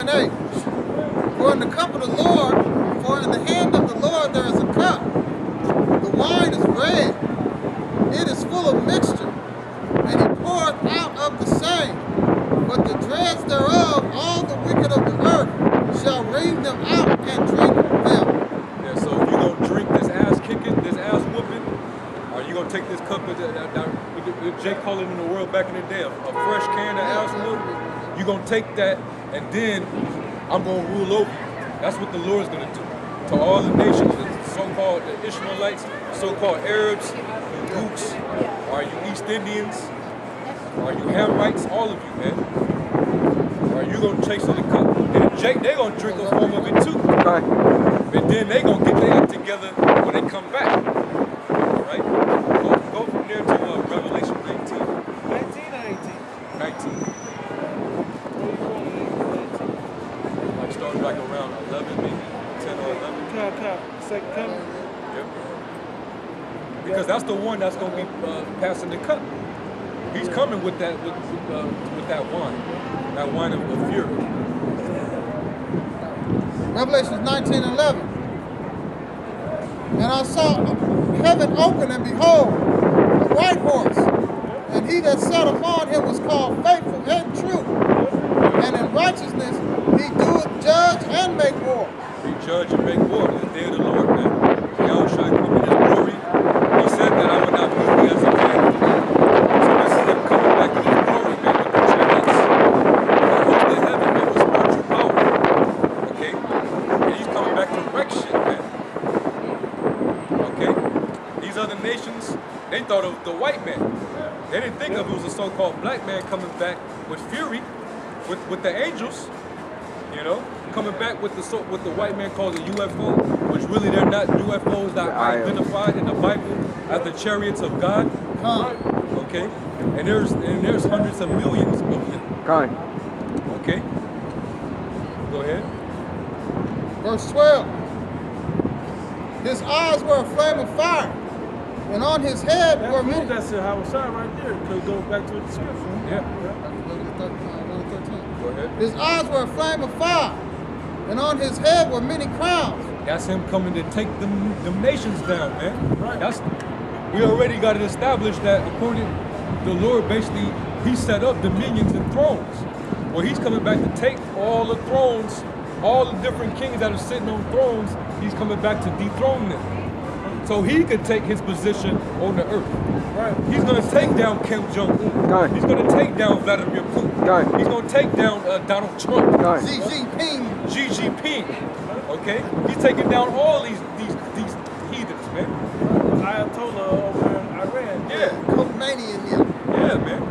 and 8. For in the cup of the Lord, for in the hand of the Lord there is a cup. The wine is red, it is full of mixture, and he poureth out of the same. But the dregs thereof, all the wicked of the earth, shall wring them out and drink them. Yeah, so you gonna drink this ass kicking, this ass whooping, or you gonna take this cup of Jake called it in the world back in the day, a fresh can of ass whoop. You gonna take that, and then I'm gonna rule over you. That's what the Lord's gonna do to all the nations, the so-called the Ishmaelites, so-called Arabs, Dukes, are you East Indians, are you Hamites, all of you, man. Are you gonna chase the cup? And Jake, they gonna drink a form of it too. Right. And then they gonna get their act together when they come back. All right? Go from there to Revelation 19. 19 or 18? 19. Like starting like around 11, maybe 10 or 11. Second coming? Yep. Because that's the one that's gonna be passing the cup. He's coming with that with that wine of fury. Revelation 19 and 11. And I saw heaven open, and behold, a white horse. And he that sat upon him was called Faithful and True. And in righteousness he doeth judge and make war. He judge and make war in the day of the Lord, man. Yahawashi come in his glory. He said that I would not leave me as a king. So this is him coming back in his glory, man, with the chariots. The host of heaven, man, with spiritual power. Okay? And he's coming back to wreck shit, man. Okay? These other nations, they thought of the white man. They didn't think of it was a so-called black man coming back with fury, with the angels, you know, coming back with the white man calls a UFO, which really they're not UFOs that are identified in the Bible as the chariots of God. Okay, and there's hundreds of millions of them. Okay, go ahead. Verse 12. His eyes were a flame of fire, and on his head were many. That's Yahawashi right there. Could go back to the description. Yeah. Go ahead. His eyes were a flame of fire, and on his head were many crowns. That's him coming to take them nations down, man. Right. We already got it established that according to the Lord, basically, he set up dominions and thrones. Well, he's coming back to take all the thrones, all the different kings that are sitting on thrones, he's coming back to dethrone them. So he could take his position on the earth. Right. He's going to take down Kim Jong-un. He's going to take down Vladimir Putin. He's going to take down Donald Trump. Xi Jinping. Xi Jinping. Okay? He's taking down all these heathens, man. Ayatollah over in Iran. Yeah. Khomeini in them. Yeah, man.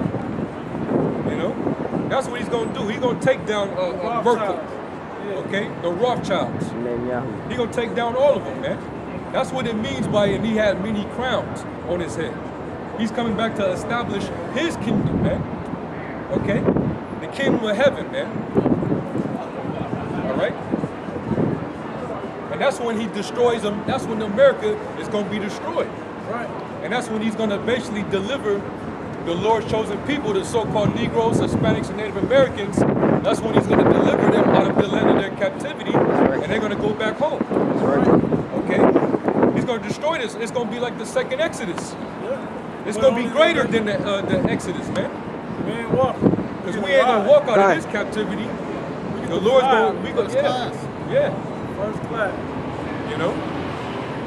You know? That's what he's going to do. He's going to take down Berkeley. Okay? The Rothschilds. He's going to take down all of them, man. That's what it means by, and he had many crowns on his head. He's coming back to establish his kingdom, man. Okay? The kingdom of heaven, man. All right? And that's when he destroys them. That's when America is going to be destroyed. Right. And that's when he's going to basically deliver the Lord's chosen people, the so-called Negroes, Hispanics, and Native Americans. That's when he's going to deliver them out of the land of their captivity, and they're going to go back home. Okay? He's going to destroy this. It's going to be like the second Exodus. Yeah. It's going to be greater than the Exodus, man. We ain't walking. Because we ain't going to walk out of this captivity. The Lord's going to, yeah. First class. You know?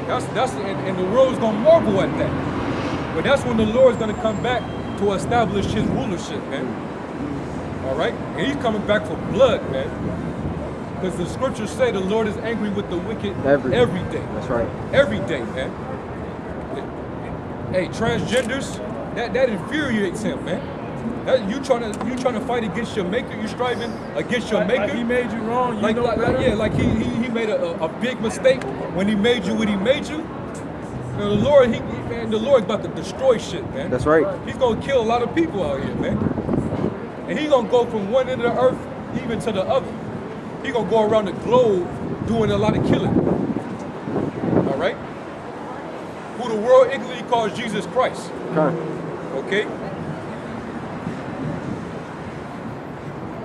That's and the world's going to marvel at that. But that's when the Lord's going to come back to establish his rulership, man. All right? And he's coming back for blood, man. Because the scriptures say the Lord is angry with the wicked every day. That's right. Every day, man. Hey, transgenders, that infuriates him, man. You trying to fight against your maker? You striving against your maker? Like he made you wrong. You know better? Like he made a big mistake when he made you what he made you. The Lord, the Lord's about to destroy shit, man. That's right. He's gonna kill a lot of people out here, man. And he's gonna go from one end of the earth even to the other. He's gonna go around the globe doing a lot of killing. All right? Who the world ignorantly calls Jesus Christ. Okay?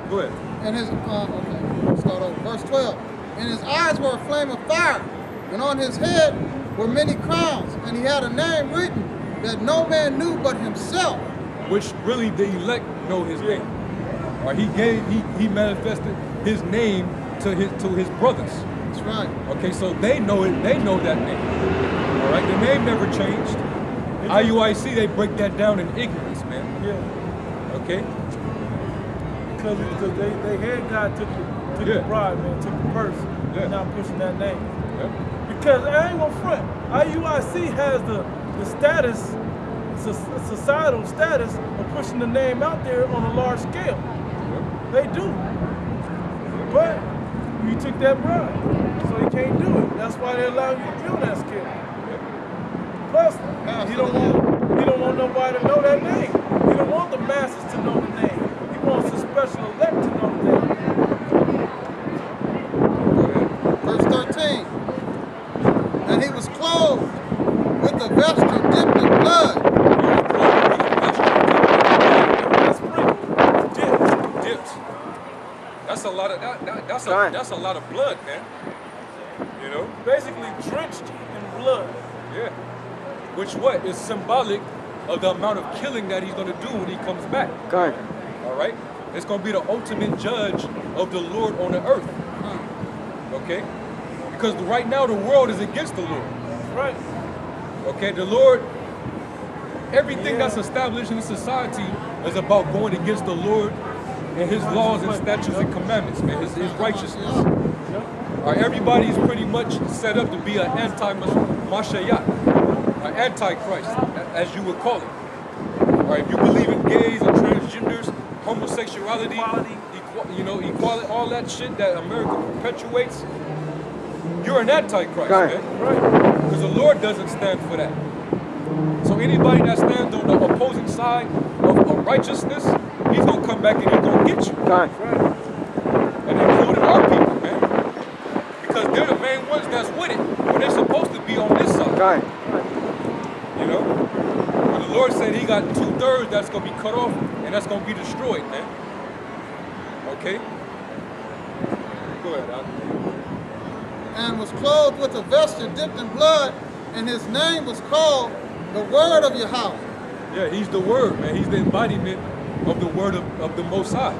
Go ahead. And his, okay. 12. And his eyes were a flame of fire, and on his head were many crowns, and he had a name written that no man knew but himself. Which really the elect know his name. Or he manifested his name to his brothers. That's right. Okay, so they know it. They know that name. All right, the name never changed. IUIC, they break that down in ignorance, man. Yeah. Okay. Because they had God took the bribe, man, took the purse. Yeah. Now pushing that name. Yeah. Because I ain't gonna front. IUIC has the status, societal status of pushing the name out there on a large scale. Yeah. They do. But you took that bribe, so you can't do it. That's why they allow you to be on that scale. Plus, he don't want nobody to know that name. He don't want the masses to know the name. He wants the special elect to know the name. Verse 13. And he was clothed with a vesture dipped in blood. That's free. Dipped. That's a lot of that's a lot of blood, man. You know? Basically drenched in blood. Yeah. Which is symbolic of the amount of killing that he's gonna do when he comes back. Okay. All right? It's gonna be the ultimate judge of the Lord on the earth. Okay? Because right now the world is against the Lord. Right. Okay, the Lord, everything that's established in society is about going against the Lord and his laws and statutes and commandments, man, his righteousness. All right, everybody's pretty much set up to be an anti-Mashiach, an antichrist, as you would call it. All right, if you believe in gays and transgenders, homosexuality, equality, all that shit that America perpetuates, you're an antichrist, man. Right. Because the Lord doesn't stand for that. So anybody that stands on the opposing side of righteousness, he's gonna come back and he's gonna get you. Okay. And including our people, man. Because they're the main ones that's with it when they're supposed to be on this side. Okay. You know? But the Lord said he got 2/3 that's gonna be cut off and that's gonna be destroyed, man. Okay? Go ahead, Al. And was clothed with a vesture dipped in blood, and his name was called the Word of Yahweh. Yeah, he's the word, man. He's the embodiment of the word of the Most High.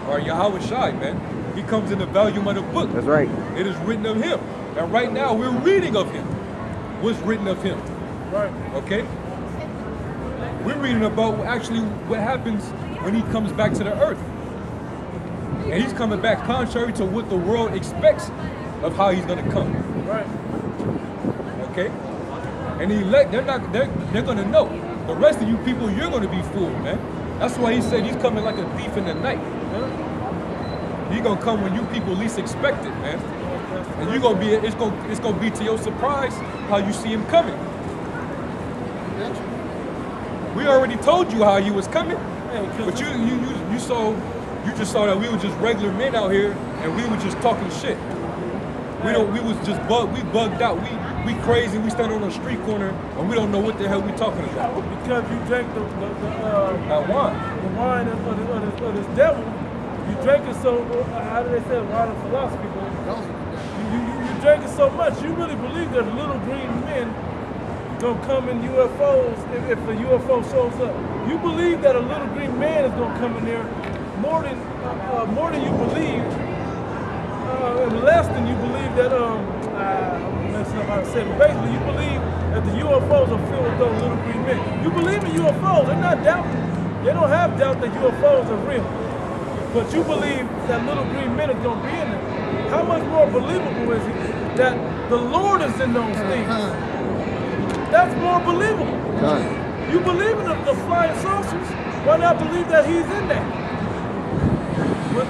Or Yahawashi, man. He comes in the volume of the book. That's right. It is written of him. And right now we're reading of him. What's written of him. Right. Okay? We're reading about actually what happens when he comes back to the earth. And he's coming back contrary to what the world expects of how he's gonna come. Right. Okay? And the elect, they're gonna know. The rest of you people, you're gonna be fooled, man. That's why he said he's coming like a thief in the night. He's gonna come when you people least expect it, man. And you're gonna be, it's gonna be to your surprise how you see him coming. We already told you how he was coming, but you just saw that we were just regular men out here and we were just talking shit. We bugged out. We crazy. We stand on a street corner and we don't know what the hell we talking about. Because you drank the wine. The wine of this devil. You drank it so, how do they say, wine of philosophy? You drank it so much, you really believe that little green men gonna come in UFOs if the UFO shows up. You believe that a little green man is gonna come in there more than you believe, and less than you believe that I'm messing up how to say it. But basically, you believe that the UFOs are filled with those little green men. You believe in UFOs. They're not doubting. They don't have doubt that UFOs are real. But you believe that little green men is gonna be in there. How much more believable is it that the Lord is in those things? That's more believable. You believe in the flying saucers, why not believe that he's in there?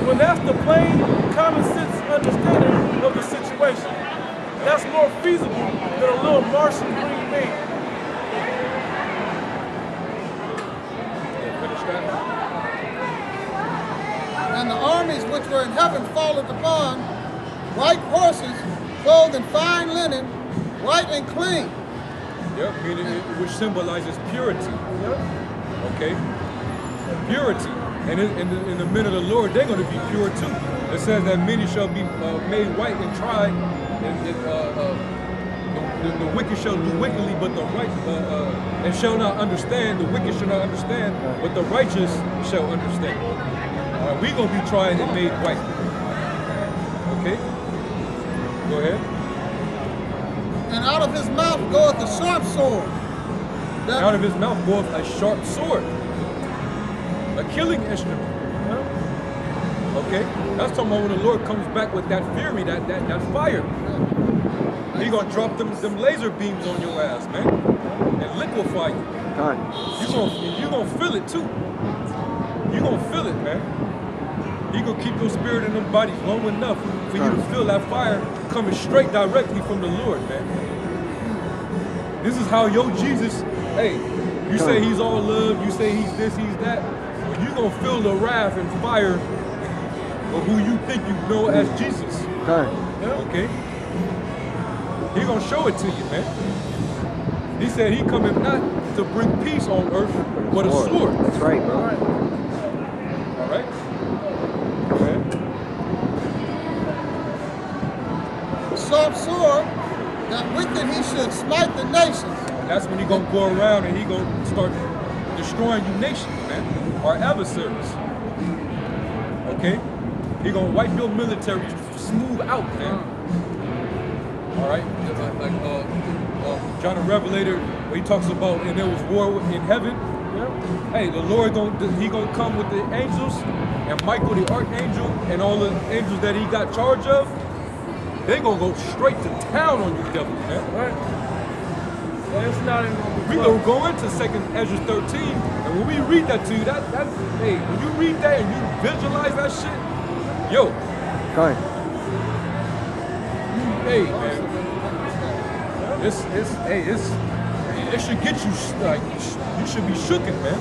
When that's the plain, common sense understanding of the situation, that's more feasible than a little Martian green man. And the armies which were in heaven followed upon white horses, clothed in fine linen, white and clean. Yep, meaning which symbolizes purity. Yep. Okay? Purity. And in the men of the Lord, they're going to be pure too. It says that many shall be made white and tried, and the wicked shall do wickedly, but the right and shall not understand. The wicked shall not understand, but the righteous shall understand. We're going to be tried and made white. Okay? Go ahead. And out of his mouth goeth a sharp sword. Out of his mouth goeth a sharp sword. A killing instrument. Okay? That's talking about when the Lord comes back with that fury, that fire. He gonna drop them laser beams on your ass, man. And liquefy you. You gonna feel it too. You gonna feel it, man. He gonna keep your spirit in them bodies long enough for you to feel that fire coming straight directly from the Lord, man. This is how your Jesus, hey, you say he's all love, you say he's this, he's that. But you gonna feel the wrath and fire of who you think you know as Jesus. Okay? He gonna show it to you, man. He said he coming not to bring peace on earth, but a sword. That's right, bro. All right? Go ahead. A sharp sword, that with it he should smite the nations. And that's when he gonna go around and he gonna start destroying you nations, man. Our adversaries. Okay? He gonna wipe your military smooth out, man. All right, like John the Revelator, where he talks about, and there was war in heaven. Hey, the Lord gonna come with the angels, and Michael the archangel, and all the angels that he got charge of. They gonna go straight to town on you, devil, man. Right. And it's not even gonna be We gonna go into 2nd Ezra 13, and when we read that to you, hey, when you read that and you visualize that shit, yo. Hey, man. It should get you, like, you should be shooken, man.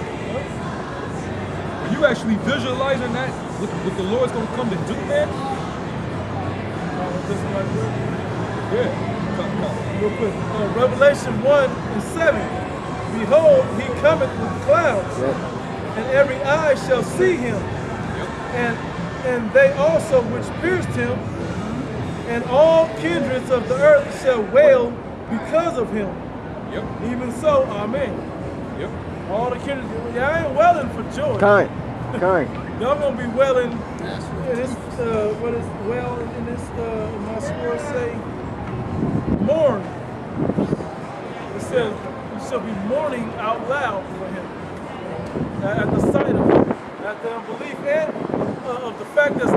When you actually visualizing that, what the Lord's gonna come to do, man. Yeah. Real quick. Revelation 1:7. Behold, he cometh with clouds, and every eye shall see him, and they also which pierced him, and all kindreds of the earth shall wail because of him. Yep. Even so, amen. Yep. All the kindreds, y'all ain't wailing for joy. Y'all gonna be wailing. In this, what is well in this? My scores say, mourn. It says you shall be mourning out loud for him at the sight of him, at the unbelief, and of the fact that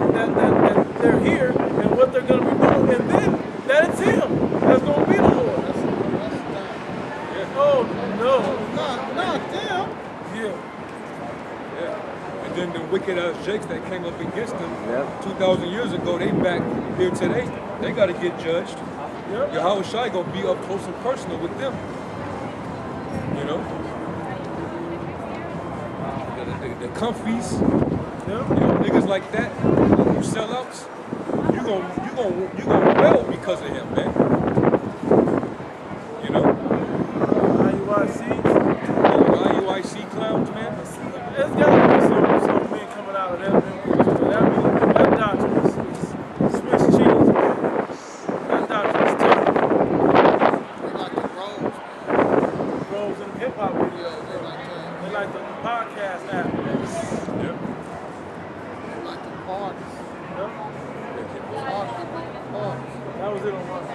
they're here and what they're gonna be doing, and then that it's him that's gonna be the Lord. Oh no, not them. Yeah. And then the wicked ass jakes that came up against them 2,000 years ago, they back here today. They got to get judged. Yahawashi gonna be up close and personal with them. You know, the comfies, you know, niggas like that, who sellouts. You gonna well because of him, man. You know, IUIC clowns, man. There's gotta be some men coming out of that. That doctrine is Swiss cheese, man. That doctrine is terrible. They like the robes. Robes and hip hop videos. They like the podcast app. Yep. They like the parties. That was it on one.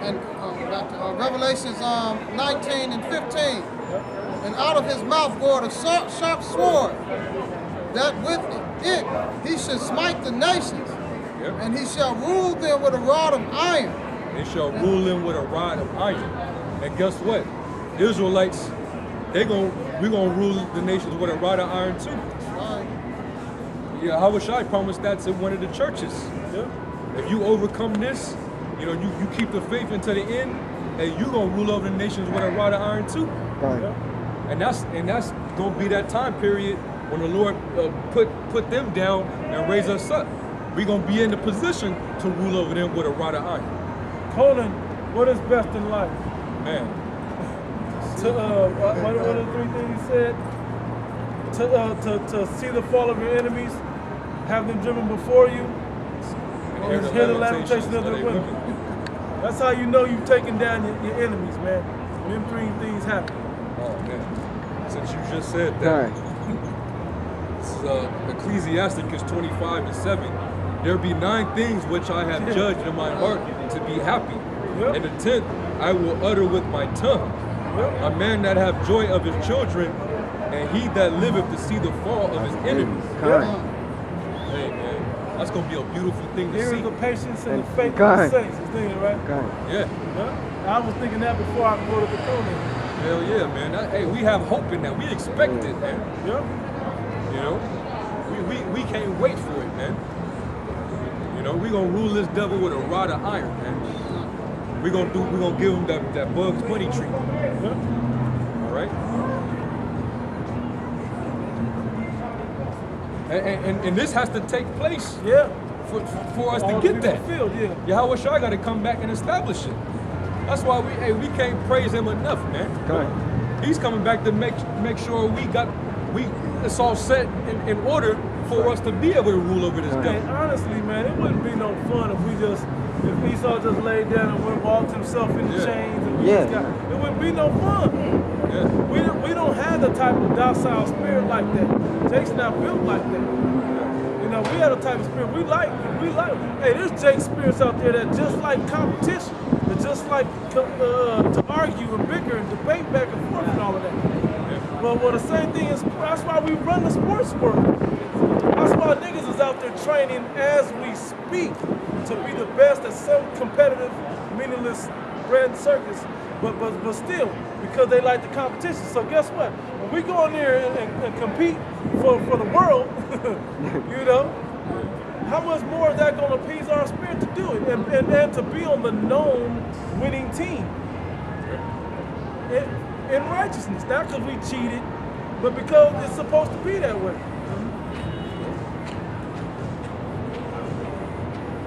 And back to Revelations 19 and 15. And out of his mouth goeth a sharp sword, that with it he should smite the nations, and he shall rule them with a rod of iron. They shall rule them with a rod of iron. And guess what? Israelites, we're gonna rule the nations with a rod of iron too. Right. Yeah, Yahawashi promised that to one of the churches. If you overcome this, you know, you keep the faith until the end, and you gonna rule over the nations with a rod of iron too. And that's gonna be that time period when the Lord put them down and raise us up. We're gonna be in the position to rule over them with a rod of iron. Conan, what is best in life? Man. What are the three things he said? to see the fall of your enemies, have them driven before you, and hear the lamentation of their women. That's how you know you've taken down your enemies, man. Them three things happen. Oh man, since you just said that, this is Ecclesiasticus 25:7. There be 9 things which I have judged in my heart to be happy, and the 10th I will utter with my tongue. A man that have joy of his children, and he that liveth to see the fall of his enemies. Hey man, that's gonna be a beautiful thing to Here see. is the patience and the faith of the saints. You thinking, right? Yeah. I was thinking that before I quoted the Conan. Hell yeah, man. Hey, we have hope in that. We expect it, man. Yep. You know, we can't wait for it, man. You know, we gonna rule this devil with a rod of iron, man. We gonna give him that Bugs Bunny treatment. Yep. All right. And this has to take place. Yeah. For us All to the get that. fulfilled, yeah. Yahawashi got to come back and establish it. That's why we can't praise him enough, man. He's coming back to make sure it's all set in order for us to be able to rule over this devil. And honestly, man, it wouldn't be no fun if Esau just laid down and walked himself in the chains. And it wouldn't be no fun. Yeah. We don't have the type of docile spirit like that. Jake's not built like that. You know, we have the type of spirit we like. Hey, there's Jake spirits out there that just like competition. That just like to argue and bicker and debate back and forth and all of that. Yeah. Well, the same thing is, that's why we run the sports world. That's why niggas is out there training as we speak to be the best at some competitive, meaningless brand circus, but still, because they like the competition. So guess what? When we go in there and compete for the world, you know, how much more is that going to appease our spirit to do it and to be on the known winning team in righteousness, not because we cheated, but because it's supposed to be that way.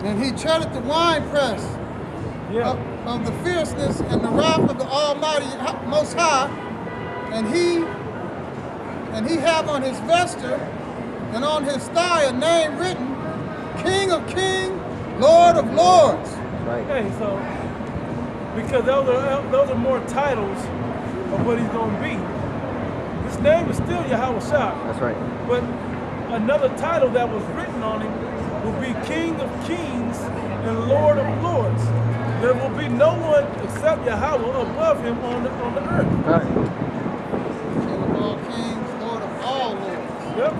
And he treaded the winepress of the fierceness and the wrath of the Almighty Most High, and he have on his vesture and on his thigh a name written, King of Kings, Lord of Lords. Right. Okay, so because those are more titles of what he's going to be. His name is still Yahawashi. That's right. But another title that was written on him will be King of Kings and Lord of Lords. There will be no one except Yahweh above him on the earth. Right. King of all kings, Lord of all lords. Yep.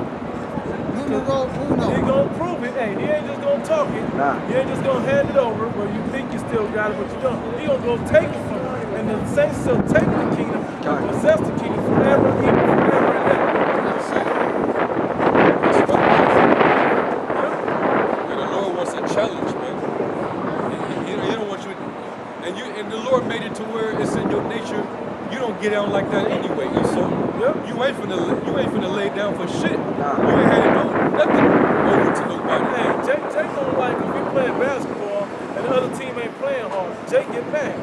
Numero uno. He gonna prove it. Hey, he ain't just gonna talk it. Nah. He ain't just gonna hand it over where you think you still got it, but you don't. He gonna go take it from him. And the saints shall take the kingdom and possess the kingdom forever, even forever and ever. Challenge, man. He don't want you, and the Lord made it to where it's in your nature. You don't get down like that anyway. So you ain't finna lay down for shit. You ain't handing nothing over to nobody. Hey, Jake don't like if we playing basketball and the other team ain't playing hard. Jake get mad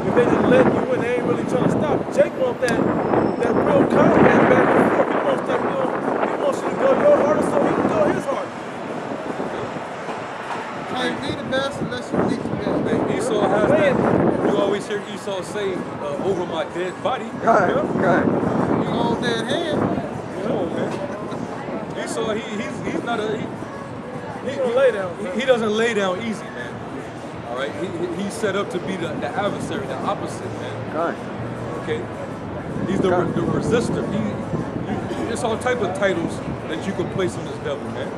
if they just let you win. They ain't really trying to stop. Jake want that real combat back and forth. He wants that real. He wants you to go your hardest so he can go his hardest. Can't be the best unless you beat the best. Hey, Esau has that. You always hear Esau say, over my dead body. Right. You hold that hand. Come on, man. Esau, he's not a... He don't lay down. He doesn't lay down easy, man. All right? He's set up to be the adversary, the opposite, man. Right. Okay? He's the resistor. There's all type of titles that you can place on this devil, man.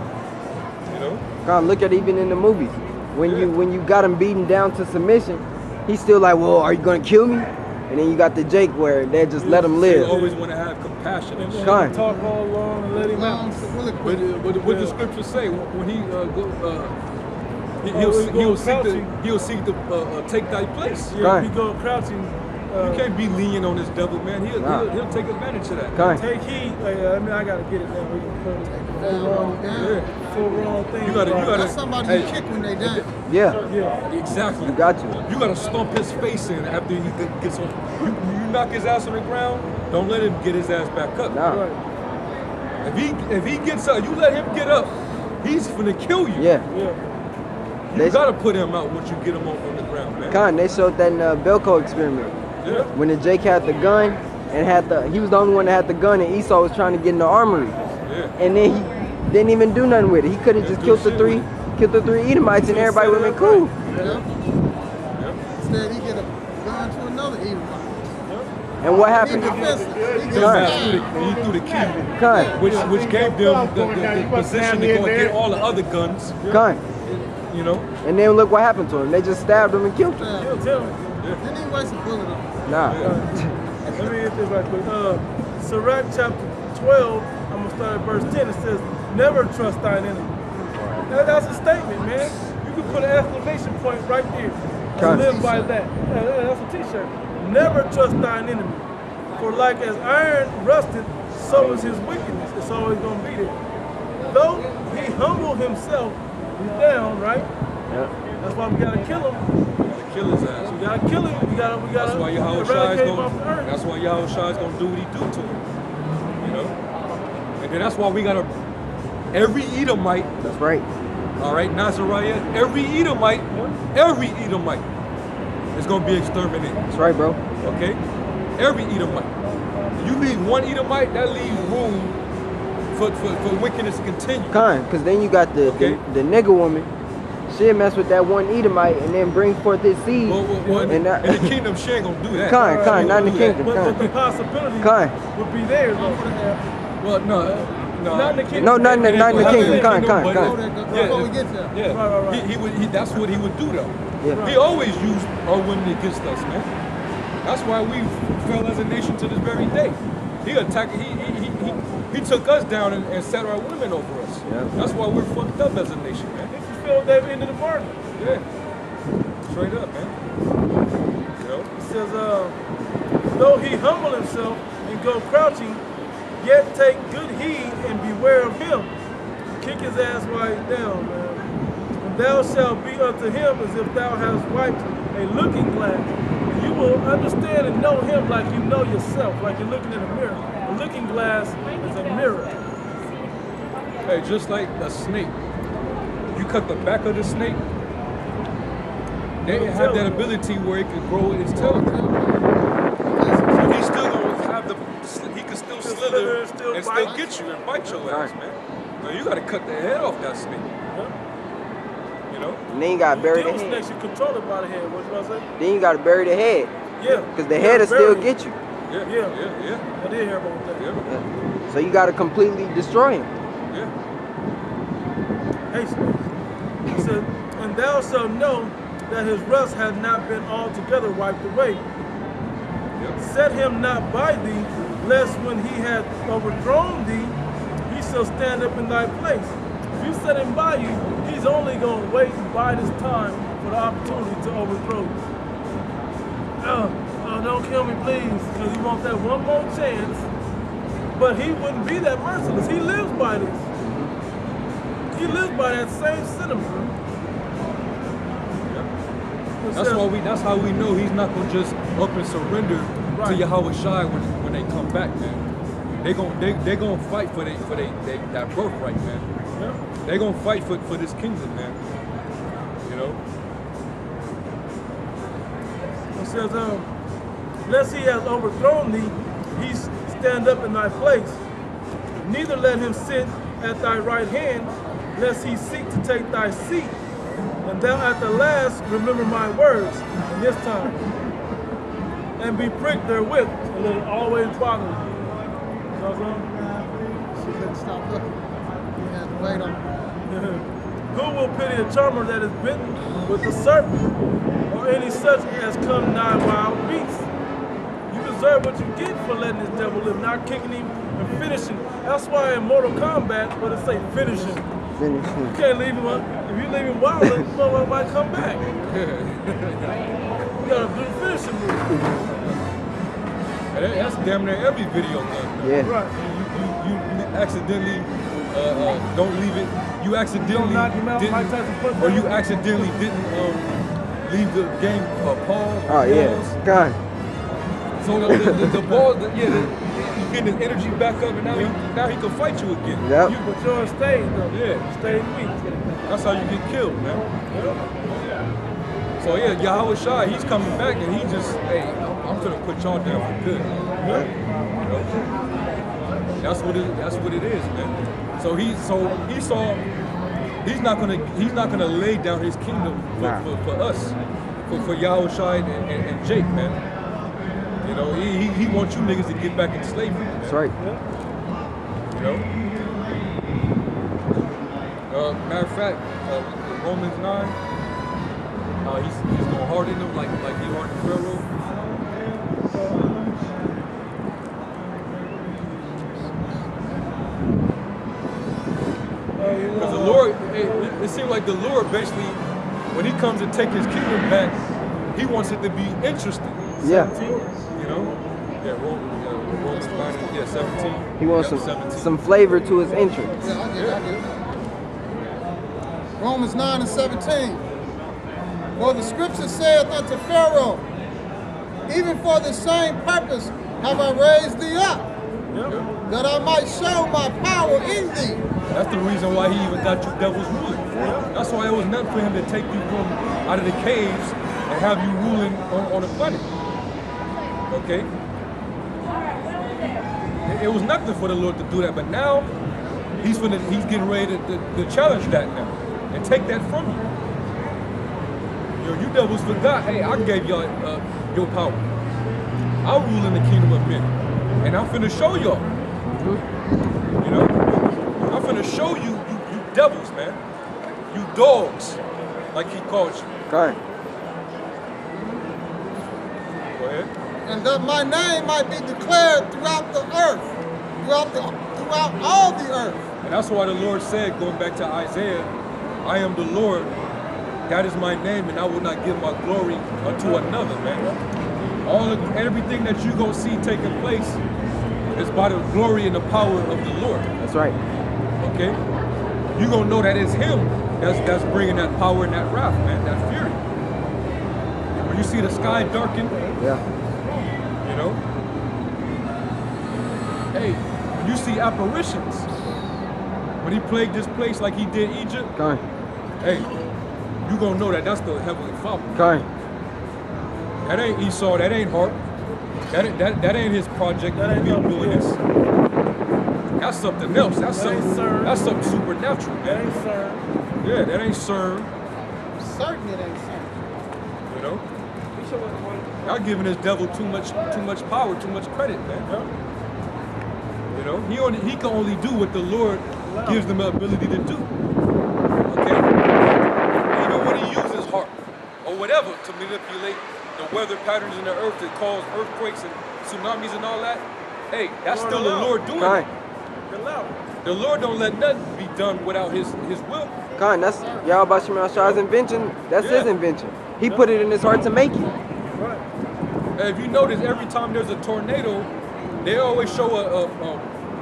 You know? God, look at even in the movies. When you got him beaten down to submission, he's still like, well, are you gonna kill me? And then you got the Jake where they just let him live. They always want to have compassion and shit. Kind. Talk all along and let him out. But what the scriptures say when he'll seek to take thy place. Yeah, he go crouching. You can't be lenient on this devil, man. He'll take advantage of that. Kind. Take heed. I mean, I gotta get it now. We can put it full wrong thing. You gotta. That's somebody you kick when they down. Yeah. Exactly. You got to. You gotta stomp his face in after he gets on. You knock his ass on the ground. Don't let him get his ass back up. Nah. Right. If he gets up, you let him get up, he's finna kill you. Yeah. You gotta put him out once you get him on the ground, man. Con, they showed that in the Belko experiment. Yeah. When the Jake had the gun and he was the only one that had the gun, and Esau was trying to get in the armory. Yeah. And then he didn't even do nothing with it. He could have just killed the three Edomites, and everybody would have been cool. Instead, he get a gun to another Edomite. And what He happened? defensive. He gets Gun. stabbed. He threw the key, Con, which gave them the position to go and get all the other guns. con. You know. And then look what happened to him. They just stabbed him and killed him. Didn't he waste a bullet on him? Nah. Let me hit this right quick. Sirach chapter 12, I'm going to start at verse 10. It says, never trust thine enemy. That's a statement, man. You can put an exclamation point right there. Con. Live by that. That's a t-shirt. Never trust thine enemy. For like as iron rusted, so is his wickedness. It's always going to be there. Though he humble himself, he's down, right? Yeah. That's why we got to kill him. Kill his ass. We got to kill him. We got That's why to Yahawashi eradicate is him off the gonna. earth. That's why Yahawashi is gonna do what he do to him. You know. And then that's why we gotta. Every Edomite. That's right. All right, Nazariah. Every Edomite is gonna be exterminated. That's right, bro. Okay. Every Edomite. You leave one Edomite, that leaves room for wickedness to continue. Con, because then you got the nigger woman. She'll mess with that one Edomite and then bring forth his seed. Well, in the kingdom, she ain't gonna do that. Con, not in the She ain't kingdom. But the possibility Con. would be there, though. Well, no. Not in the kingdom. No, not in the kingdom. Con. Before we get there. Yeah, Right. He would. That's what he would do, though. Yeah. He always used our women against us, man. That's why we fell as a nation to this very day. He attacked. He took us down and set our women over us. Yeah. That's why we're fucked up as a nation, man. If you feel they've ended the bargain. Yeah. Straight up, man. You know. It says, though he humble himself and go crouching, yet take good heed and beware of him. Kick his ass while he's down, man. And thou shalt be unto him as if thou hast wiped a looking glass. And you will understand and know him like you know yourself, like you're looking in a mirror. A looking glass is a mirror. Hey, just like a snake, you cut the back of the snake, they have that ability where it can grow its tail. So he's still gonna have he can still slither and still get you and bite your ass, man. So you gotta cut the head off that snake. You know? And then you got to bury the Deal head. snakes, you control it by the head. What you about to say? Then you got to bury the head. Yeah. Because the head will still get you. Yeah. Yeah. I did hear about that. Yeah. So you got to completely destroy him. Yeah. He said, and thou shalt know that his rust hath not been altogether wiped away. Set him not by thee, lest when he hath overthrown thee, he shall stand up in thy place. If you set him by you, he's only going to wait and bide his time for the opportunity to overthrow you. Oh, don't kill me, please, because he wants that one more chance. But he wouldn't be that merciless. He lives by this. He lives by that same sentiment. That's how we know he's not gonna just up and surrender to Yahawashi when they come back, man. They gonna fight for that birthright, man. Yeah. They gonna fight for this kingdom, man. You know. It says, lest he has overthrown thee, he stand up in thy place. Neither let him sit at thy right hand, lest he seek to take thy seat. And thou at the last remember my words in this time, and be pricked therewith, and it'll always bother you. She couldn't stop looking. He had to wait on her. Who will pity a charmer that is bitten with the serpent, or any such as come nigh wild beasts? You deserve what you get for letting this devil live, not kicking him and finishing. That's why in Mortal Kombat, what it say, finish him. Finish him. You can't leave him. If you leave him wild, the motherfucker might come back. You gotta do the finishing move. And that's damn near every video gun. Yeah. Right. You accidentally don't leave it. You accidentally Don't knock him out, Mike Tyson punch or him. you accidentally didn't leave the game pause. Oh, yeah. God. So the ball, getting his energy back up, and now he can fight you again. Yep. But yours stayed though. Yeah. Stayed weak. That's how you get killed, man. So yeah, Yahawashi, he's coming back, and he just, hey, I'm gonna put y'all down for good. You know? That's what it is, man. So he's not gonna lay down his kingdom for us, for Yahawashi and Jake, man. You know, he wants you niggas to get back in slavery. Man. That's right. You know. Matter of fact, Romans 9, he's going hard in them like he hardened Pharaoh. Because the Lord, it seems like the Lord basically, when he comes to take his kingdom back, he wants it to be interesting. Yeah. 17, you know? Yeah, Romans 9, 17. He wants some flavor to his entrance. Yeah, I get it. Romans 9 and 17. For the scripture saith unto Pharaoh, even for the same purpose have I raised thee up, that I might show my power in thee. That's the reason why he even got you devils ruling. That's why it was meant for him to take you from out of the caves and have you ruling on the planet. Okay? It was nothing for the Lord to do that, but now he's getting ready to challenge that now and take that from you. You devils forgot, hey, I gave y'all your power. I rule in the kingdom of men. And I'm finna show y'all. You know? I'm finna show you devils, man. You dogs, like he called you. Okay. Go ahead. And that my name might be declared throughout the earth, throughout all the earth. And that's why the Lord said, going back to Isaiah, I am the Lord, that is my name, and I will not give my glory unto another, man. Everything that you're gonna see taking place is by the glory and the power of the Lord. That's right. Okay? You're gonna know that it's him that's bringing that power and that wrath, man, that fury. When you see the sky darken, Yeah. you know? Hey, when you see apparitions, when he plagued this place like he did Egypt, Okay. hey, you gonna know that that's the Heavenly Father. Okay. That ain't Esau, that ain't Hart. That ain't his project. That ain't doing no this. That's something else. That's something supernatural, That man. ain't CERN. Yeah, that ain't CERN. Certain it ain't certain. You know? Y'all giving this devil too much power, too much credit, man. You know, he can only do what the Lord gives them the ability to do. Okay? Even when he uses heart or whatever to manipulate the weather patterns in the earth that cause earthquakes and tsunamis and all that, hey, that's still the Lord doing it. The Lord don't let nothing be done without his will. Con, that's Yahawashi invention. That's his invention. He put it in his heart to make it. And if you notice, every time there's a tornado, they always show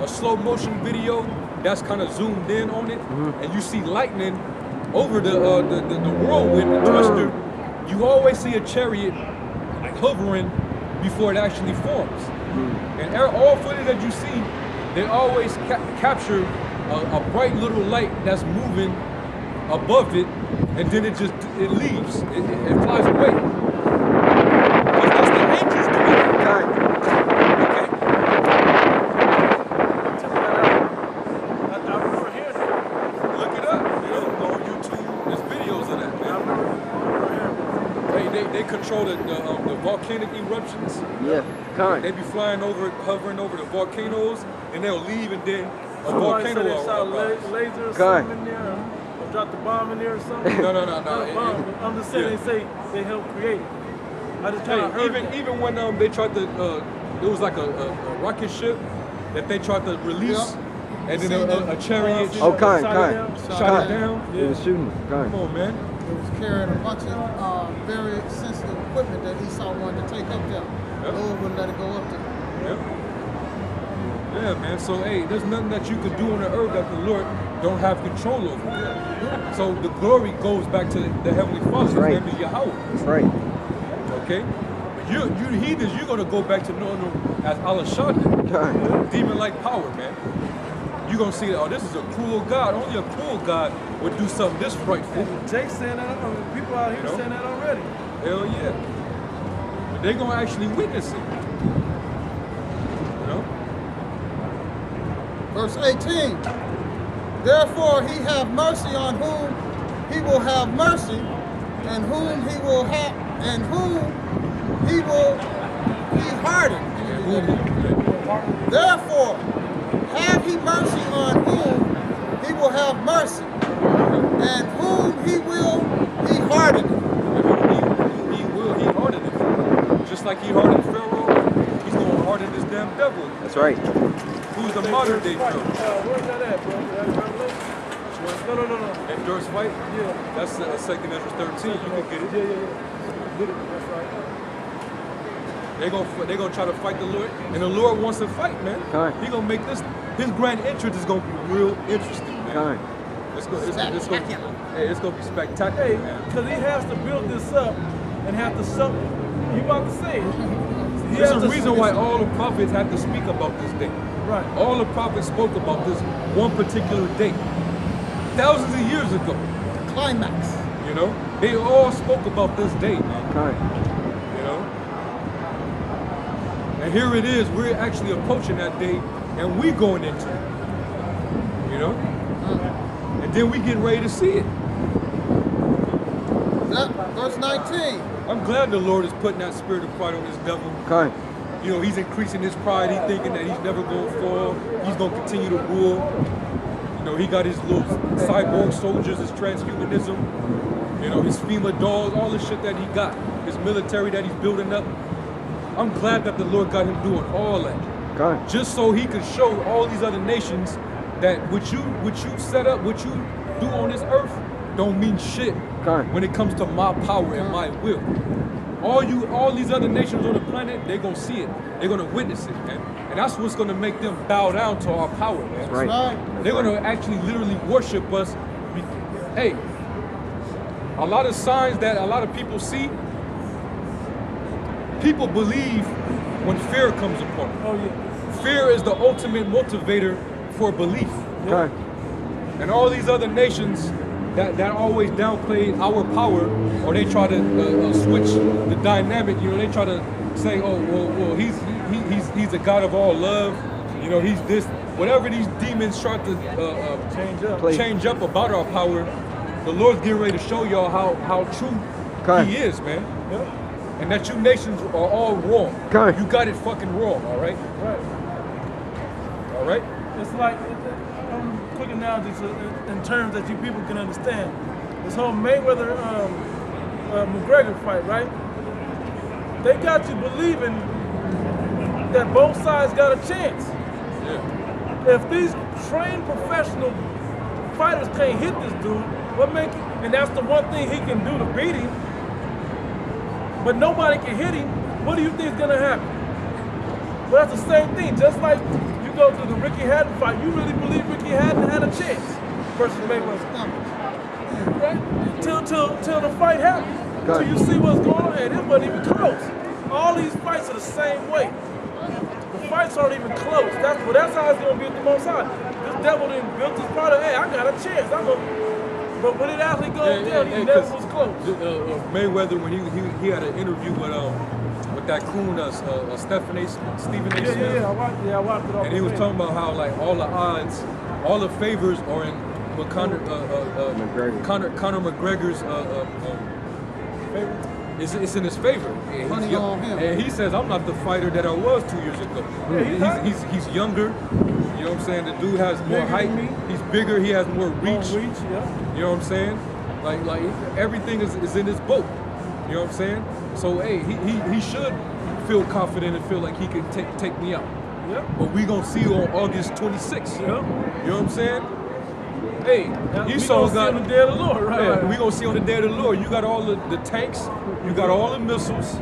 a slow motion video that's kind of zoomed in on it, and you see lightning over the whirlwind, the twister. You always see a chariot hovering before it actually forms. And all footage that you see, they always capture a bright little light that's moving above it, and then it leaves. It flies away. Because that's the angels doing it. Con. Okay? I remember hearing that. Look it up. You know, go on YouTube. There's videos of that, man. They control the volcanic eruptions. Yeah. Con. They be hovering over the volcanoes, and they'll leave, and then a Somebody said volcano they saw a will rise. laser or God. something in there, or dropped a bomb in there or something. No. Not a bomb. I'm just saying they say they helped create it. I just kind of heard that. Even when they tried to, it was like a rocket ship that they tried to release, and then a chariot Oh, Con. shot it down. He was shooting. Come Con. on, man. It was carrying a bunch of very sensitive equipment that Esau wanted to take up there. Yep. Lord wouldn't let it go up there. Yep. Yeah, man. So, hey, there's nothing that you could do on the earth that the Lord don't have control over. So the glory goes back to the Heavenly Father. That's right. His name is Yahweh. That's right. Okay? But You heathens, you're gonna go back to knowing them as Alashanda, demon-like power, man. You're gonna see that, oh, this is a cruel God. Only a cruel God would do something this frightful. Jake's saying that, people out here saying that already. Hell yeah. But they're gonna actually witness it. You know? Verse 18. Therefore he have mercy on whom he will have mercy, and whom he will have, and whom he will be hardened. Therefore, have he mercy on whom he will have mercy, and whom he will be hardened. He hardened it. Just like he hardened Pharaoh, he's gonna harden this damn devil. That's right. Who's the modern day Pharaoh? Where's that at, bro? No. That Durst fight? Yeah. That's 2 Ezra 13. You can get it. Yeah. That's right. They're gonna try to fight the Lord, and the Lord wants to fight, man. He gonna make this. His grand entrance is gonna be real interesting, man. It's gonna be spectacular, Hey, man. because he has to build this up and have to show. You about to say it. There's a reason why all the prophets had to speak about this day. Right. All the prophets spoke about this one particular day, thousands of years ago. Climax. You know, they all spoke about this day, man. You know, and here it is. We're actually approaching that day, and we going into it. You know, and then we getting ready to see it. Verse 19. I'm glad the Lord is putting that spirit of pride on this devil. You know, he's increasing his pride. He's thinking that he's never going to fall. He's going to continue to rule. You know, he got his little cyborg soldiers, his transhumanism, you know, his FEMA dolls, all the shit that he got, his military that he's building up. I'm glad that the Lord got him doing all that. Just so he could show all these other nations that what you set up, what you do on this earth, don't mean shit when it comes to my power and my will. All these other nations on the planet, they're gonna see it. They're gonna witness it, man. And that's what's gonna make them bow down to our power, man. That's right. They're gonna actually literally worship us. Hey, a lot of signs that a lot of people see, people believe when fear comes upon them. Oh yeah. Fear is the ultimate motivator for belief. And all these other nations that always downplay our power, or they try to switch the dynamic. You know, they try to say, oh, well, he's a God of all love. You know, he's this. Whatever these demons try to change up about our power, the Lord's getting ready to show y'all how true He is, man. And that you nations are all wrong. You got it fucking wrong. All right. All right. It's like. Quick analogy in terms that you people can understand. This whole Mayweather McGregor fight, right? They got you believing that both sides got a chance. If these trained professional fighters can't hit this dude, what make it? And that's the one thing he can do to beat him. But nobody can hit him. What do you think is gonna happen? Well, that's the same thing. Just like you go to the Ricky Hatton fight, you really believe Ricky Hatton had a chance versus Mayweather, right? Till the fight happened. Till you see what's going on, and it wasn't even close. All these fights are the same way. The fights aren't even close. That's how it's gonna be at the Most High. This devil didn't build this product. Hey, I got a chance. But when it actually goes down, he never was close. Mayweather, when he had an interview with that coon, Stephen A. Smith. I watched it all. And he was talking about how like all the odds, all the favors are in Conor McGregor's favor. It's in his favor. And he says, I'm not the fighter that I was 2 years ago. He's younger. You know what I'm saying? The dude has more height. He's bigger. He has more reach. You know what I'm saying? Like everything is in his boat. You know what I'm saying? So hey, he should feel confident and feel like he can take me out. But we gonna see you on August 26th. You know what I'm saying? Hey, Esau got on the day of the Lord, right? We gonna see on the day of the Lord. You got all the tanks. You got all the missiles.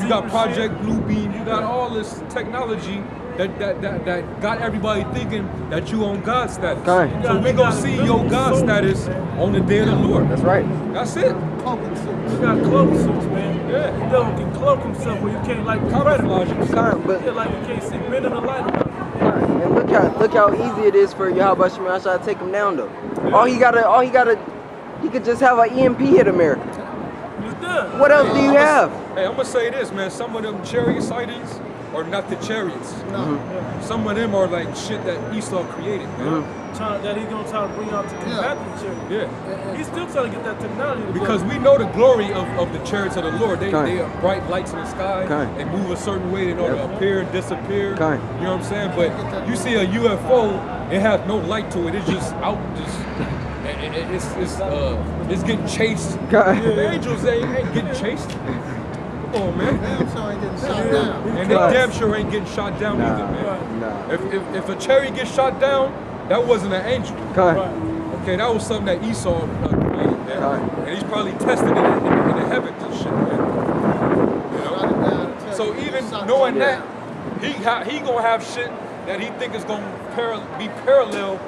You got Project Blue Beam. You got all this technology that got everybody thinking that you on God status. Kind. So we gonna see your God status on the day of the Lord. That's right. That's it. Cloaking suits. You got cloak suits, man. Yeah. The devil can cloak himself where you can't like the Camouflage predator. himself. Kind, but Yeah, like you can't see men in the light of it. and look how easy it is for Yahawashi to take him down though. He could just have an EMP hit America. It's done. What else do you have? Hey, I'm gonna say this, man. Some of them chariot sightings are not the chariots. No. Some of them are like shit that Esau created, man. That he's gonna try to bring out to combat the church. Yeah. He's still trying to get that technology. To Because go. we know the glory of the chariots of the Lord. They Kind. are bright lights in the sky. Kind. They move a certain way in order to Yep. appear and disappear. Kind. You know what I'm saying? But you see a UFO, it has no light to it. It's just out, it's getting chased. Kind. The angels ain't getting chased. Come on, man. Damn sure ain't getting shot down. And they Right. damn sure ain't getting shot down Nah, either, man. nah. If a chariot gets shot down, that wasn't an angel. Kind. Okay, that was something that Esau created, man. Right. And he's probably testing it in the heavens and shit, man. You know? Shot it down and tell So you even shot knowing it that, down. he gonna have shit that he think is gonna be parallel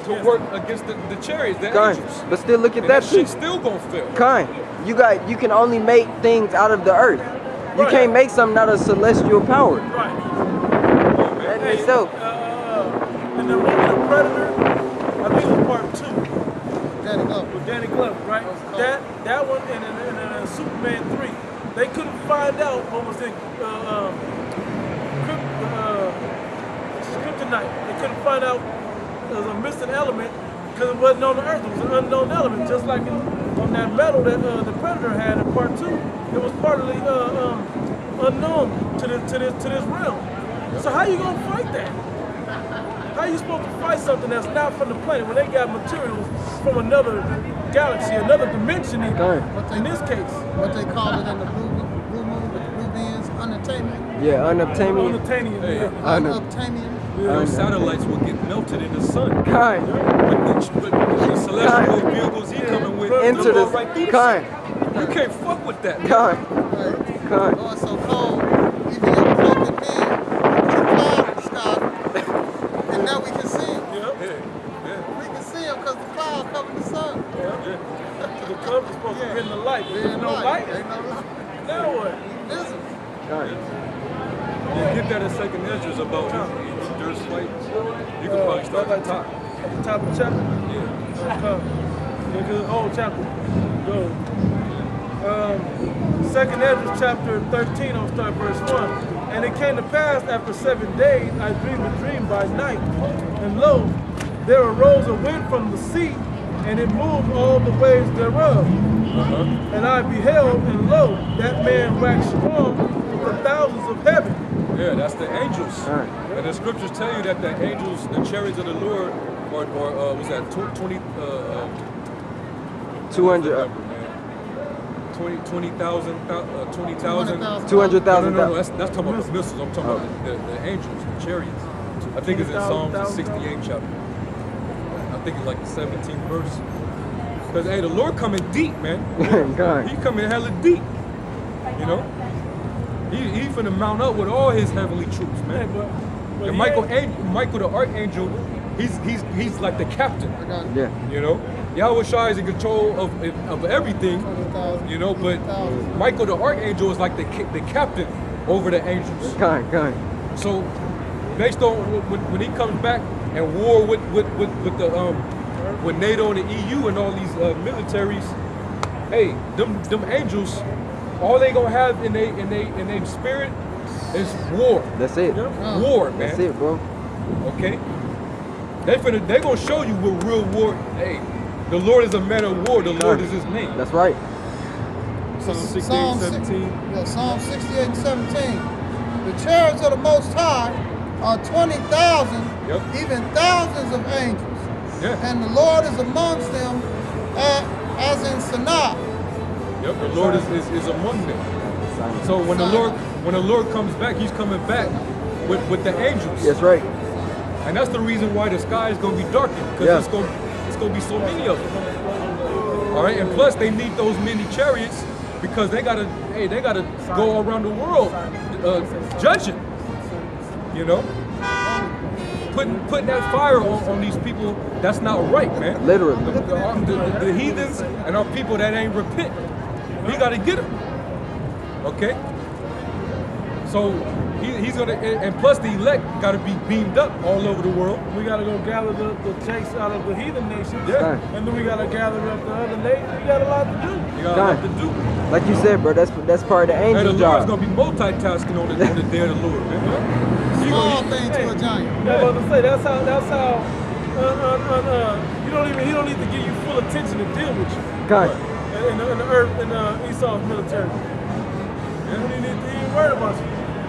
to work against the chariots, the Kind. angels. But still look at And that that too. shit still gonna fail. Kind. You can only make things out of the earth. You Right. can't make something out of celestial power. Right. That in itself. And then movie The Predator, I think it was part 2 Danny Glover. with Danny Glover, right? That one and then Superman 3, they couldn't find out what was in kryptonite. They couldn't find out there was a missing element because it wasn't on the earth. It was an unknown element, just like on that metal that the Predator had in part 2. It was partly unknown to this realm. So how you gonna fight that? How you supposed to fight something that's not from the planet when they got materials from another galaxy, another dimension even, Kind. in this case? What they call it in the blue moon with the blue beings, unobtainium. Yeah, unobtainium. Unobtainium. Hey. Yeah. Unobtainium. Those satellites will get melted in the sun. Kind. But the celestial vehicles he coming with, Into they'll go the right through. kind. You can't fuck with that. Kind. Right. Kind. Oh, it's so cold. Even your cloaking men put a cloud in the sky, and now we can see him. Yeah. We can see him because the cloud covering the sun. So the club is supposed to be in the light. There's Ain't no light. Ain't no light. Now what? Invisible. Kind. You get that in second Ezra's about Dur's fight. You can probably start at the top. At the top of the chapter? Yeah. Because the whole chapter goes. Second Ezra chapter 13, I'll start verse 1. And it came to pass after 7 days, I dreamed a dream by night. And lo, there arose a wind from the sea, and it moved all the waves thereof. And I beheld, and lo, that man waxed strong with the thousands of heaven. Yeah, that's the angels. Right. And the scriptures tell you that the angels, the chariots of the Lord, or was that 20, 200. 20,000, 20,000. 200,000. No, that's talking about the missiles. I'm talking about the angels, the chariots. I think it's in Psalms the 68 chapter. I think it's like the 17th verse. Because, hey, the Lord coming deep, man. Kind. He coming hella deep. You know? He finna mount up with all his heavenly troops, man. But And Michael the archangel, he's like the captain. I got Yeah. You know? Yahawashi is in control of everything, 20,000. you know, but Michael the archangel is like the captain over the angels. Kind. So based on when he comes back and war with NATO and the EU and all these militaries, hey, them angels, all they gonna have in they spirit is war. That's it. War, man. That's it, bro. Okay? They gonna show you what real war. Hey, the Lord is a man of war. The Lord is his name. That's right. Psalm 68, Psalm 17. Yeah, Psalm 68 and 17. The chariots of the Most High are 20,000, Yep. even thousands of angels. Yeah. And the Lord is amongst them as in Sinai. Yep. The Lord is among them. So when the Lord comes back, he's coming back with the angels. That's right. And that's the reason why the sky is gonna be darkened, because Yeah. it's gonna be so many of them. All right, and plus they need those many chariots because they gotta go around the world judging. You know? Putting that fire on these people, that's not right, man. Literally. The heathens and our people that ain't repent, we got to get them. Okay? So he's gonna, and plus the elect got to be beamed up all over the world. We got to go gather the jakes out of the heathen nations. Yeah. And then we got to gather up the other nations. We got a lot to do. You got a lot to do. Like you said, bro, that's part of the And the angel's Lord's job. gonna be multitasking on the day of the Lord, man. Small thing to a giant. Yeah, I was about to say that's how. He don't need to give you full attention to deal with you. God. In the earth in Esau's military. You don't need to even worry about you.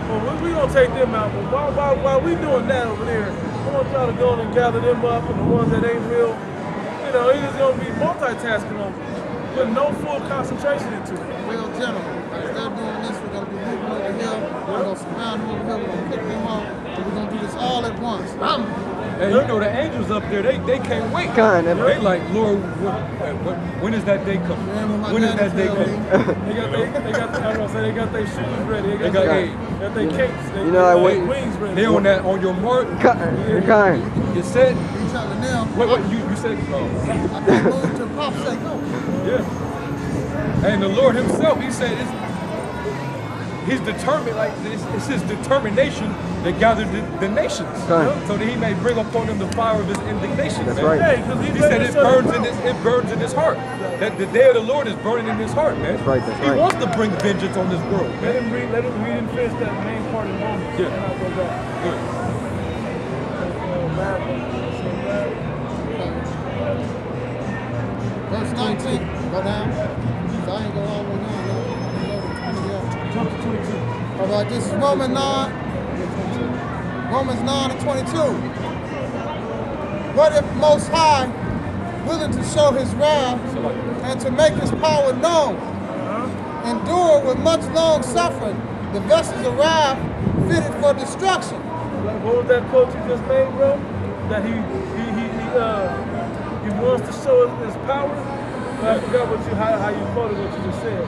Well, we gonna take them out, but while we doing that over there, I want y'all to go and gather them up, and the ones that ain't real, you know, he's just gonna be multitasking on them, with no full concentration into it. Real general. Instead of doing this, we're going to be moving over here. We're going to surround them over here. We're going to kick them off. And we're going to do this all at once. And you know the angels up there, they can't wait. God, They like, Lord, when is that day coming? When is that day coming? They got their shoes ready. They got their capes. You know, like their wings ready. They on your mark. Kind. You said. He's telling them. What you said? I can't move to Pop say go. Yeah. And the Lord Himself, He said, He's determined, like it's His determination that gathered the nations, Right. so that He may bring upon them the fire of His indignation. That's man. right. Hey, 'cause He said it burns in His heart. That the day of the Lord is burning in His heart, man. That's right, that's He right. wants to bring vengeance on this world, Let man. him read. We didn't finish that main part in Romans. Yeah. And I'll go back. Good. Verse 19. Go down. So I ain't go all the way down. No. I'm going to go to 20 there. Jump to 22. All right, this is Romans 9. Romans 9 and 22. What if Most High, willing to show His wrath and to make His power known, endure with much long suffering the vessels of wrath fitted for destruction? What was that quote you just made, bro? That he wants to show His power. I forgot how you quoted what you just said.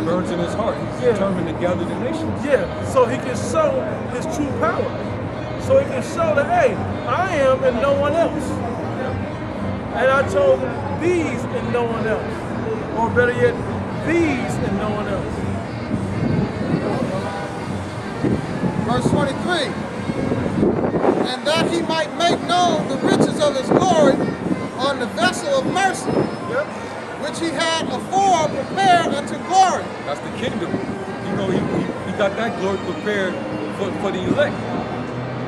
Burns in his heart. He's determined to gather the nations. Yeah, so He can show His true power. So He can show that, hey, I am and no one else. And I chose these and no one else. Or better yet, these and no one else. Verse 23. And that He might make known the riches of His glory on the vessel of mercy, Yep. which He had afore prepared unto glory. That's the kingdom. You know, he got that glory prepared for the elect.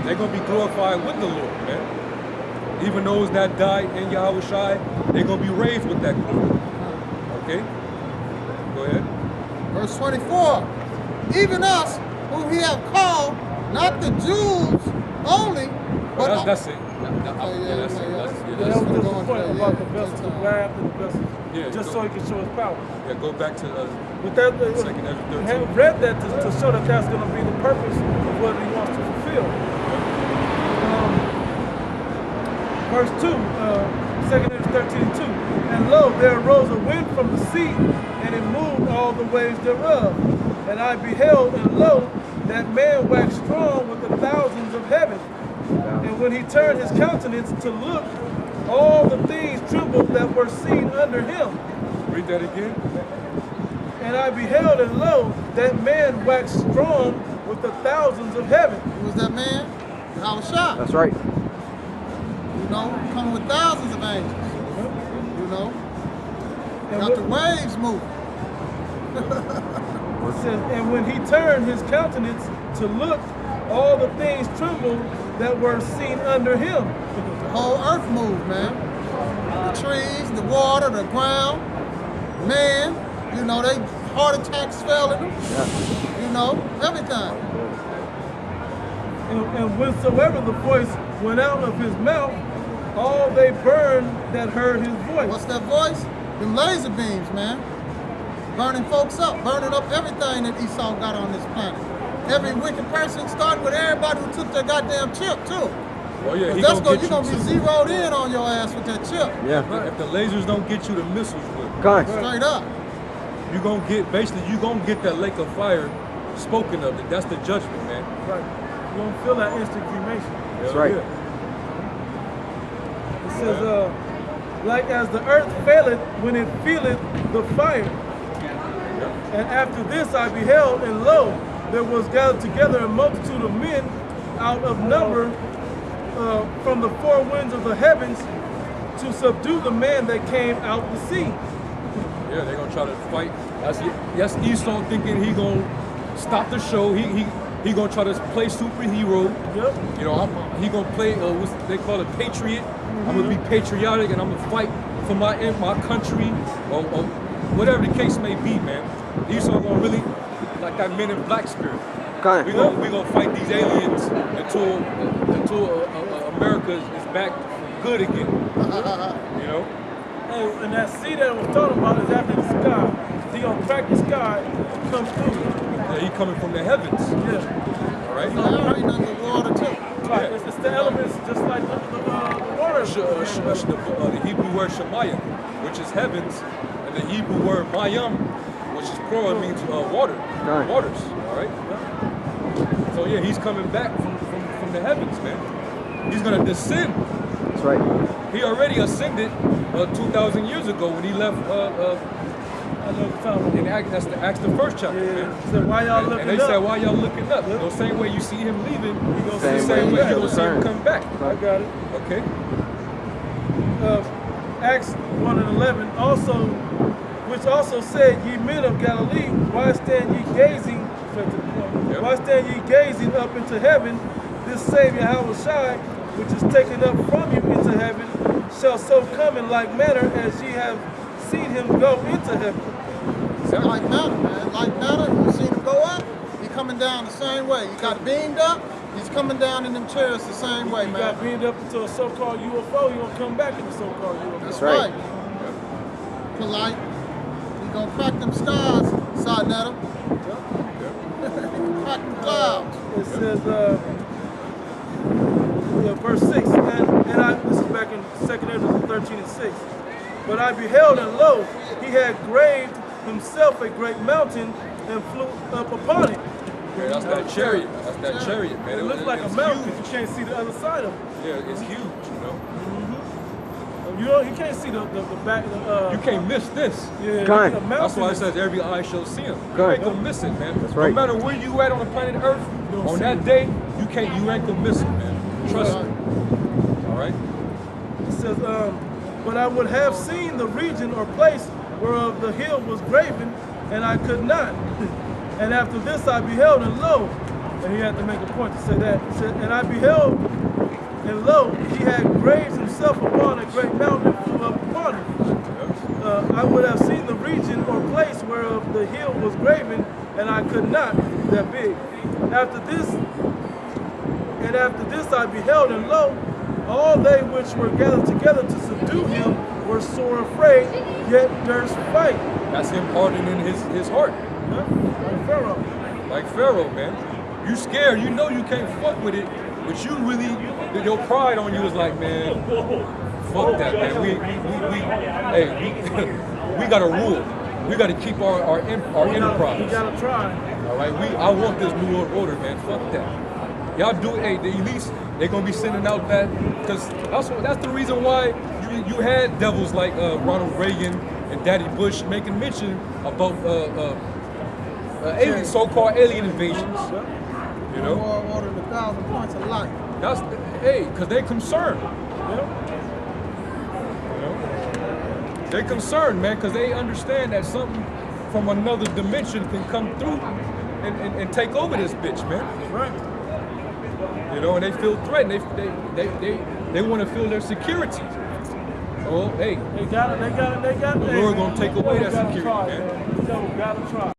They're going to be glorified with the Lord, man. Even those that died in Yahawashi, they're going to be raised with that glory. Okay? Go ahead. Verse 24. Even us, whom He have called, not the Jews only, but That's it. That's it. That was just the point about the vessels of wrath and the vessels. Yeah, just go- so He can show His power. Yeah, go back to But that, Second Ezra 13. have read that to show that that's going to be the purpose of what He wants to fulfill. Verse 2, 2 Ezra 13:2. And lo, there arose a wind from the sea, and it moved all the waves thereof. And I beheld, and lo, that man waxed strong with the thousands of heaven. And when he turned his countenance to look, all the things trembled that were seen under him. Read that again. And I beheld, and lo, that man waxed strong with the thousands of heaven. who was that man? Yahawashi. That's right. You know, coming with thousands of angels. You know, And, got the waves moving. it says, and when he turned his countenance to look, all the things trembled that were seen under him. The whole earth moved, man. The trees, the water, the ground, man. You know, they heart attacks fell in them. Yeah. You know, everything. And whensoever the voice went out of his mouth, all they burned that heard his voice. What's that voice? Them laser beams, man. Burning folks up, burning up everything that Esau got on this planet. Every wicked person, starting with everybody who took their goddamn chip, too. Oh yeah, he That's gonna you're get going to you be too. zeroed in on your ass with that chip. Yeah. If the lasers don't get you, the missiles will. Kind. Straight up. You're gonna get that lake of fire spoken of. That's the judgment, man. Right. You're gonna feel that instant cremation. That's right. It says, like as the earth faileth when it feeleth the fire. And after this I beheld, and lo, there was gathered together a multitude of men out of number from the four winds of the heavens to subdue the man that came out the sea. Yeah, they're gonna try to fight. That's Esau thinking he gonna stop the show. He gonna try to play superhero. Yep. You know, he gonna play what they call a patriot. I'm gonna be patriotic and I'm gonna fight for my country or whatever the case may be, man. Esau gonna really like that Men in Black spirit. We gonna fight these aliens until America is back good again. You know. Hey, and that sea that I was talking about is after the sky. He gonna crack the sky and come through. Yeah, he coming from the heavens. Yeah. All right. He's operating under water too. Right. Yeah. It's the elements just like the water. The Hebrew word Shemayim, which is heavens, and the Hebrew word Mayam, which is plural, means water, waters. All right. So yeah, he's coming back from the heavens, man. He's gonna descend. That's right. He already ascended 2,000 years ago when he left. I know the time. In Acts, the first chapter, Yeah. man. So why y'all looking And they up? said, why y'all looking up? The same way you see him leaving, you gonna Same see the same way way he you gonna see him returned. come back. I got it. Okay. Acts 1 and 11 also, which also said, ye men of Galilee, why stand ye gazing? Yep. Why stand ye gazing up into heaven? This same Yahawashi, which is taken up from you into heaven, shall so come in like manner as ye have seen him go into heaven. Like matter, man. Like matter, you see him go up, he coming down the same way. He got beamed up, he's coming down in them chairs the same way, He man. got beamed up into a so-called UFO, he gonna come back in the so-called UFO. That's right. Polite. He gonna crack them stars, side at him. Crack them clouds. It says, verse 6, and I, this is back in 2 Ezra 13 and 6. But I beheld, and lo, he had graved himself a great mountain and flew up upon it. Yeah, that's that chariot. That's that chariot, man. It looks like a it's mountain, huge. you can't see the other side of it. Yeah, it's huge, you know. You can't see the back. You can't miss this. Yeah, Kind. the mountain. That's why it says every eye shall see him. You Right. ain't gonna miss it, man. That's right. No matter where you at on the planet Earth, don't on see that it. day, you ain't gonna miss it, man. Trust me. All right. It says, but I would have seen the region or place whereof the hill was graven, and I could not. And after this I beheld, and lo, and he had to make a point to say that. He said, and I beheld, and lo, he had graved himself upon a great mountain and flew up upon it. I would have seen the region or place whereof the hill was graven, and I could not, that big. After this I beheld, and lo, all they which were gathered together to subdue him were sore afraid, yet durst fight. That's him hardening his heart. Huh? Like Pharaoh. Like Pharaoh, man. You scared, you know you can't fuck with it, but you really, your pride on you is like, man, fuck that, man. We gotta rule. We gotta keep our enterprise. We gotta try. All right, I want this New World Order, man. Fuck that. Y'all do it. Hey, the elites, they're gonna be sending out that, because that's the reason why you had devils like Ronald Reagan and Daddy Bush making mention about alien, so-called alien invasions. You know, World Order, the 1,000 points of light. that's because they're concerned. You know, they're concerned, man, because they understand that something from another dimension can come through and take over this bitch, man. Right. You know, and they feel threatened. They want to feel their security. Oh, hey, They got it. the Lord gonna take away that security, try, man. The devil gotta try.